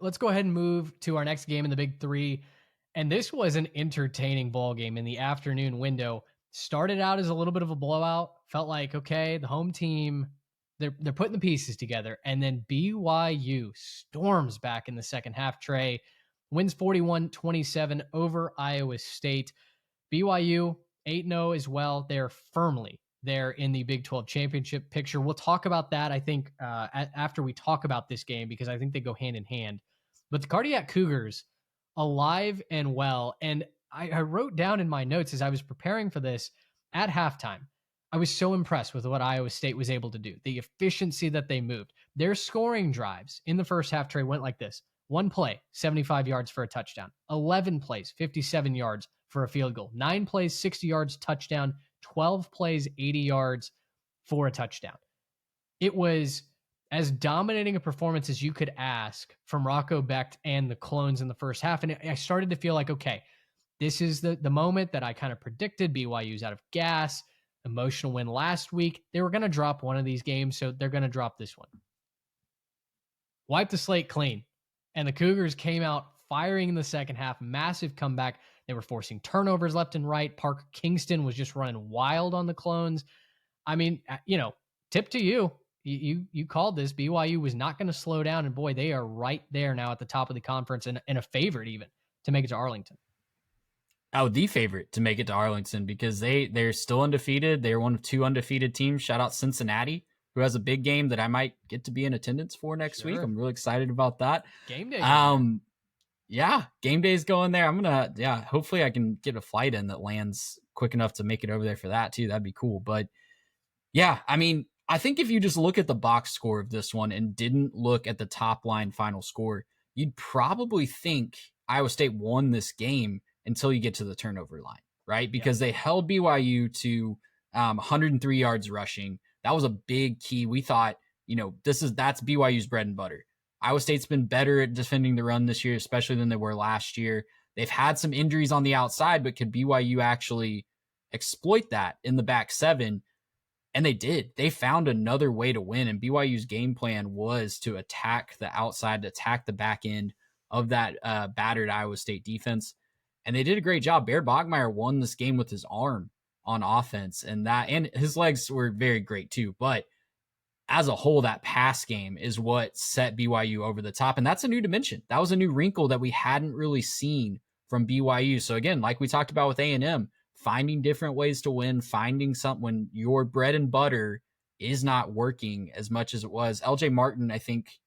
let's go ahead and move to our next game in the Big Three. And this was an entertaining ball game in the afternoon window. Started out as a little bit of a blowout. Felt like, okay, the home team, they're putting the pieces together. And then BYU storms back in the second half. Trey wins 41-27 over Iowa State. BYU 8-0 as well. They're firmly there in the Big 12 championship picture. We'll talk about that, I think, after we talk about this game, because I think they go hand in hand. But the Cardiac Cougars, alive and well. And I wrote down in my notes as I was preparing for this at halftime, I was so impressed with what Iowa State was able to do, the efficiency that they moved. Their scoring drives in the first half, Trey, went like this. One play, 75 yards for a touchdown. 11 plays, 57 yards for a field goal. 9 plays, 60 yards, touchdown. 12 plays, 80 yards for a touchdown. It was as dominating a performance as you could ask from Rocco Becht and the Clones in the first half. And I started to feel like, okay, this is the moment that I kind of predicted. BYU's out of gas. Emotional win last week. They were going to drop one of these games, so they're going to drop this one. Wipe the slate clean. And the Cougars came out firing in the second half. Massive comeback. They were forcing turnovers left and right. Parker Kingston was just running wild on the Clones. I mean, tip to you. You called this. BYU was not going to slow down. And boy, they are right there now at the top of the conference and a favorite even to make it to Arlington. Oh, the favorite to make it to Arlington because they're still undefeated. They're one of 2 undefeated teams. Shout out Cincinnati, who has a big game that I might get to be in attendance for next week. I'm really excited about that. Game day. Yeah, game day's going there. Hopefully I can get a flight in that lands quick enough to make it over there for that too. That'd be cool. But yeah, I mean, I think if you just look at the box score of this one and didn't look at the top line final score, you'd probably think Iowa State won this game until you get to the turnover line, right? Because they held BYU to 103 yards rushing. That was a big key. We thought, that's BYU's bread and butter. Iowa State's been better at defending the run this year, especially than they were last year. They've had some injuries on the outside, but could BYU actually exploit that in the back seven? And they did. They found another way to win, and BYU's game plan was to attack the outside, to attack the back end of that battered Iowa State defense. And they did a great job. Bear Bogmeyer won this game with his arm on offense, and his legs were very great too. But as a whole, that pass game is what set BYU over the top. And that's a new dimension. That was a new wrinkle that we hadn't really seen from BYU. So again, like we talked about with A&M, finding different ways to win, finding something when your bread and butter is not working as much as it was. LJ Martin, I think,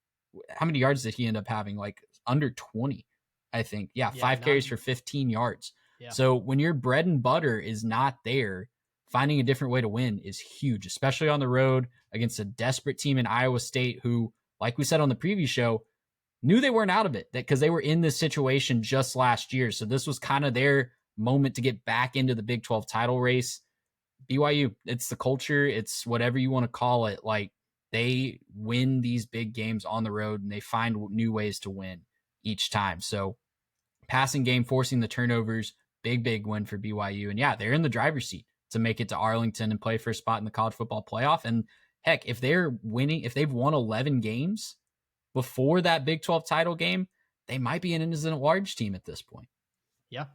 how many yards did he end up having? Like under 20, I think. Yeah, 5 carries for 15 yards. Yeah. So when your bread and butter is not there, finding a different way to win is huge, especially on the road against a desperate team in Iowa State who, like we said on the preview show, knew they weren't out of it because they were in this situation just last year. So this was kind of their moment to get back into the Big 12 title race. BYU, it's the culture. It's whatever you want to call it. Like, they win these big games on the road and they find new ways to win each time. So passing game, forcing the turnovers, big win for BYU. And yeah, they're in the driver's seat to make it to Arlington and play for a spot in the college football playoff. And heck, if they're winning, if they've won 11 games before that Big 12 title game, they might be an innocent large team at this point. Yeah.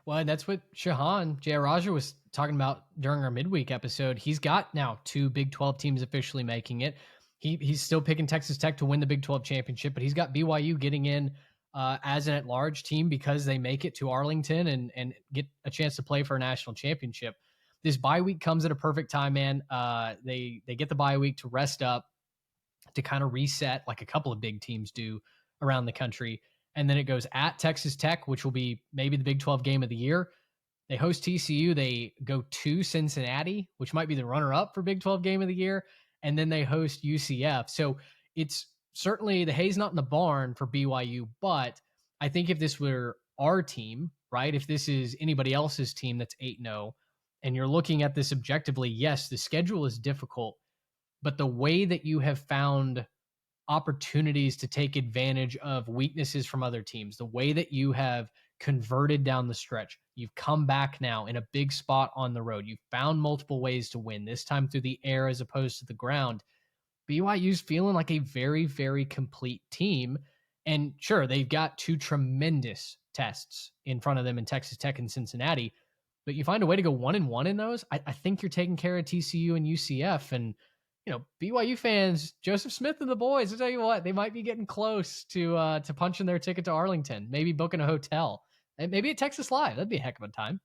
Well, and that's what Shahan Jayaraja was talking about during our midweek episode. He's got now 2 Big 12 teams officially making it. He's still picking Texas Tech to win the Big 12 championship, but he's got BYU getting in as an at-large team because they make it to Arlington and get a chance to play for a national championship. This bye week comes at a perfect time, man. They get the bye week to rest up, to kind of reset like a couple of big teams do around the country. And then it goes at Texas Tech, which will be maybe the Big 12 game of the year. They host TCU. They go to Cincinnati, which might be the runner-up for Big 12 game of the year. And then they host UCF. So it's certainly the hay's not in the barn for BYU, but I think if this were our team, right, if this is anybody else's team that's 8-0, and you're looking at this objectively, yes, the schedule is difficult, but the way that you have found opportunities to take advantage of weaknesses from other teams, the way that you have converted down the stretch, you've come back now in a big spot on the road. You've found multiple ways to win, this time through the air as opposed to the ground. BYU's feeling like a very, very complete team. And sure, they've got two tremendous tests in front of them in Texas Tech and Cincinnati, but you find a way to go 1-1 in those. I think you're taking care of TCU and UCF. And, BYU fans, Joseph Smith and the boys, I'll tell you what, they might be getting close to punching their ticket to Arlington, maybe booking a hotel, and maybe at Texas Live. That'd be a heck of a time.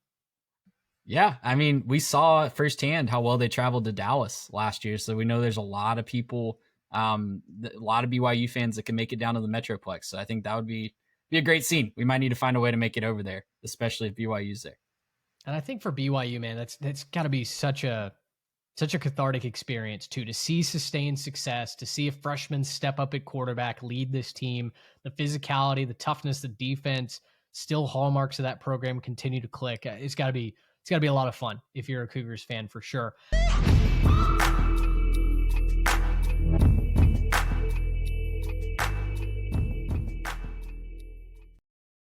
Yeah, I mean, we saw firsthand how well they traveled to Dallas last year, so we know there's a lot of people, a lot of BYU fans that can make it down to the Metroplex. So I think that would be a great scene. We might need to find a way to make it over there, especially if BYU's there. And I think for BYU, man, that's got to be such a cathartic experience too, to see sustained success, to see a freshman step up at quarterback, lead this team, the physicality, the toughness, the defense, still hallmarks of that program continue to click. It's got to be a lot of fun if you're a Cougars fan, for sure.